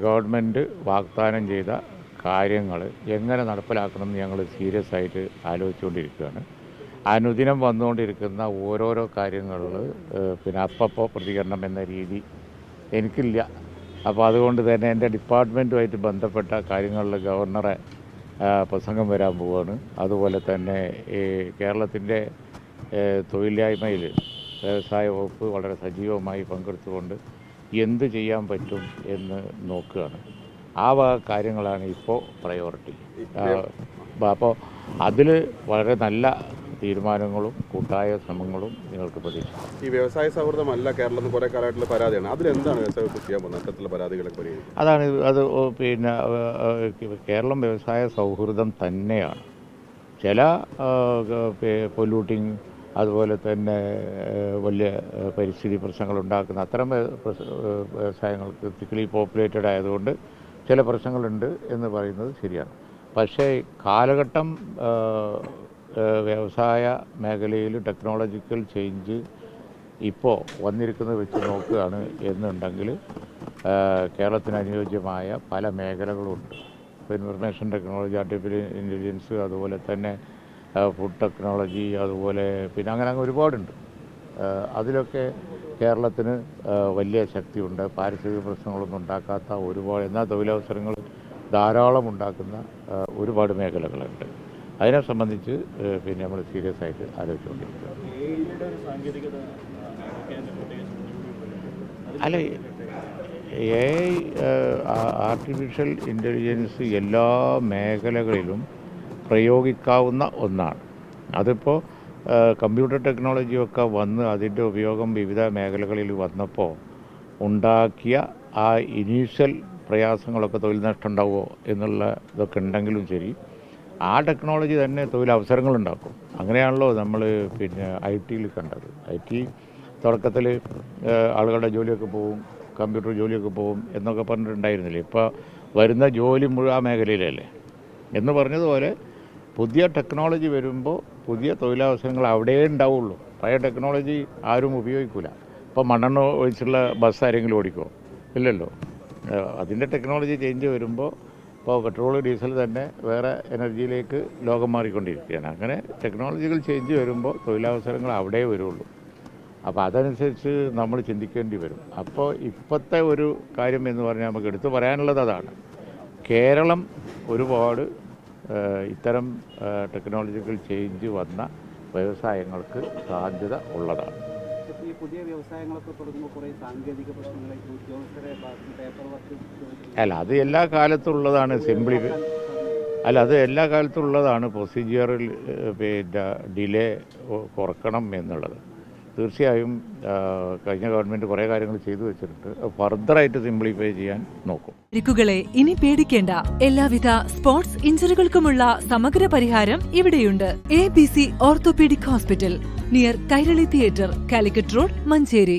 Government വാഗ്ദാനം ചെയ്ത കാര്യങ്ങൾ എങ്ങനെ നടപ്പിലാക്കണമെന്ന് ഞങ്ങൾ സീരിയസ് ആയിട്ട് ആലോചിച്ചുകൊണ്ടിരിക്കുകയാണ്. അനുദിനം വന്നുകൊണ്ടിരിക്കുന്ന ഓരോരോ കാര്യങ്ങളിൽ പിന്നെ അപ്പപ്പോൾ പ്രതികരണം എന്ന രീതി എനിക്കില്ല. അപ്പോൾ അതുകൊണ്ട് തന്നെ എൻ്റെ ഡിപ്പാർട്ട്മെൻറ്റുമായിട്ട് ബന്ധപ്പെട്ട കാര്യങ്ങളിൽ ഗവർണറെ പ്രസംഗം വരാൻ പോവുകയാണ്. അതുപോലെ തന്നെ ഈ കേരളത്തിൻ്റെ തൊഴിലില്ലായ്മയിൽ വ്യവസായ വകുപ്പ് വളരെ സജീവമായി പങ്കെടുത്തുകൊണ്ട് എന്ത് ചെയ്യാൻ പറ്റും എന്ന് നോക്കുകയാണ്. ആ വക കാര്യങ്ങളാണ് ഇപ്പോൾ പ്രയോറിറ്റി. അപ്പോൾ അതിൽ വളരെ നല്ല തീരുമാനങ്ങളും കൂട്ടായ ശ്രമങ്ങളും നിങ്ങൾക്ക് പ്രതീക്ഷിക്കാം. ഈ വ്യവസായ സൗഹൃദമല്ല കേരളത്തിൽ കുറേ കാലമായിട്ടുള്ള പരാതിയാണ്. അതിലെന്താണ് വ്യവസായ വകുപ്പ് ചെയ്യാൻ പോകുന്നത്? അത്തരത്തിലുള്ള പരാതികളൊക്കെ പരിഹരിക്കും. അതാണ് അത് പിന്നെ കേരളം വ്യവസായ സൗഹൃദം തന്നെയാണ്. ചില പൊല്യൂട്ടിങ് അതുപോലെ തന്നെ വലിയ പരിസ്ഥിതി പ്രശ്നങ്ങൾ ഉണ്ടാക്കുന്ന അത്തരം വ്യവസായങ്ങൾ ക്രിട്ടിക്കലി പോപ്പുലേറ്റഡ് ആയതുകൊണ്ട് ചില പ്രശ്നങ്ങളുണ്ട് എന്ന് പറയുന്നത് ശരിയാണ്. പക്ഷേ കാലഘട്ടം വ്യവസായ മേഖലയിൽ ടെക്നോളജിക്കൽ ചേഞ്ച് ഇപ്പോൾ വന്നിരിക്കുന്നത് വെച്ച് നോക്കുകയാണ് എന്നുണ്ടെങ്കിൽ കേരളത്തിന് അനുയോജ്യമായ പല മേഖലകളുണ്ട്. ഇപ്പോൾ ഇൻഫർമേഷൻ ടെക്നോളജി, ആർട്ടിഫിഷ്യൽ ഇൻ്റലിജൻസ്, അതുപോലെ തന്നെ ഫുഡ് ടെക്നോളജി, അതുപോലെ പിന്നെ അങ്ങനെ ഒരുപാടുണ്ട്. അതിലൊക്കെ കേരളത്തിന് വലിയ ശക്തിയുണ്ട്. പാരിസ്ഥിതിക പ്രശ്നങ്ങളൊന്നും ഉണ്ടാക്കാത്ത ഒരുപാട്, എന്നാൽ തൊഴിലവസരങ്ങൾ ധാരാളം ഉണ്ടാക്കുന്ന ഒരുപാട് മേഖലകളുണ്ട്. അതിനെ സംബന്ധിച്ച് പിന്നെ നമ്മൾ സീരിയസ് ആയിട്ട് ആലോചിച്ചുകൊണ്ടിരിക്കുക. അല്ല, ആർട്ടിഫിഷ്യൽ ഇൻ്റലിജൻസ് എല്ലാ മേഖലകളിലും പ്രയോഗിക്കാവുന്ന ഒന്നാണ്. അതിപ്പോൾ കമ്പ്യൂട്ടർ ടെക്നോളജിയൊക്കെ വന്ന് അതിൻ്റെ ഉപയോഗം വിവിധ മേഖലകളിൽ വന്നപ്പോൾ ഉണ്ടാക്കിയ ആ ഇനീഷ്യൽ പ്രയാസങ്ങളൊക്കെ തൊഴിൽ നഷ്ടം ഉണ്ടാവുമോ എന്നുള്ള ഇതൊക്കെ ഉണ്ടെങ്കിലും ശരി, ആ ടെക്നോളജി തന്നെ തൊഴിലവസരങ്ങളുണ്ടാക്കും. അങ്ങനെയാണല്ലോ നമ്മൾ പിന്നെ IT കണ്ടത്. IT തുടക്കത്തിൽ ആളുകളുടെ ജോലിയൊക്കെ പോവും, കമ്പ്യൂട്ടർ ജോലിയൊക്കെ പോവും എന്നൊക്കെ പറഞ്ഞിട്ടുണ്ടായിരുന്നില്ലേ. ഇപ്പോൾ വരുന്ന ജോലി മുഴുവൻ ആ മേഖലയിലല്ലേ എന്ന് പറഞ്ഞതുപോലെ പുതിയ ടെക്നോളജി വരുമ്പോൾ പുതിയ തൊഴിലവസരങ്ങൾ അവിടെ ഉണ്ടാവുള്ളൂ. പഴയ ടെക്നോളജി ആരും ഉപയോഗിക്കില്ല. ഇപ്പോൾ മണ്ണെണ്ണ ഒഴിച്ചുള്ള ബസ് ആരെങ്കിലും ഓടിക്കുമോ? ഇല്ലല്ലോ. അതിൻ്റെ ടെക്നോളജി ചേഞ്ച് വരുമ്പോൾ ഇപ്പോൾ പെട്രോൾ ഡീസൽ തന്നെ വേറെ എനർജിയിലേക്ക് ലോകം മാറിക്കൊണ്ടിരിക്കുകയാണ്. അങ്ങനെ ടെക്നോളജികൾ ചേഞ്ച് വരുമ്പോൾ തൊഴിലവസരങ്ങൾ അവിടെ വരുള്ളൂ. അപ്പോൾ അതനുസരിച്ച് നമ്മൾ ചിന്തിക്കേണ്ടി വരും. അപ്പോൾ ഇപ്പോഴത്തെ ഒരു കാര്യം എന്ന് പറഞ്ഞാൽ നമുക്ക് എടുത്തു പറയാനുള്ളത് അതാണ്. കേരളം ഒരുപാട് ഇത്തരം ടെക്നോളജിക്കൽ ചേഞ്ച് വന്ന വ്യവസായങ്ങൾക്ക് സാധ്യത ഉള്ളതാണ്. ഈ പുതിയ വ്യവസായങ്ങളൊക്കെ തുടങ്ങുമ്പോൾ കുറേ സാങ്കേതിക പ്രശ്നങ്ങൾ, ഉദ്യോഗസ്ഥരെ പേപ്പർ വർക്ക്, അല്ല അത് എല്ലാ കാലത്തുള്ളതാണ്. അത് എല്ലാ കാലത്തുള്ളതാണ്. പ്രൊസീജിയറിൽ പിന്നെ ഡിലേ കുറക്കണം എന്നുള്ളത് തീർച്ചയായും കഴിഞ്ഞ ഗവൺമെൻറ് കുറേ കാര്യങ്ങൾ ചെയ്തു വെച്ചിട്ടുണ്ട്. ഫർദറായിട്ട് സിംപ്ലിഫൈ ചെയ്യാൻ നോക്കും. പരിക്കുകളെ ഇനി പേടിക്കേണ്ട. എല്ലാവിധ സ്പോർട്സ് ഇഞ്ചുറികൾക്കുമുള്ള സമഗ്ര പരിഹാരം ഇവിടെയുണ്ട്. ABC orthopaedic hospital, near Kairali theatre, Calicut road, Manjeri.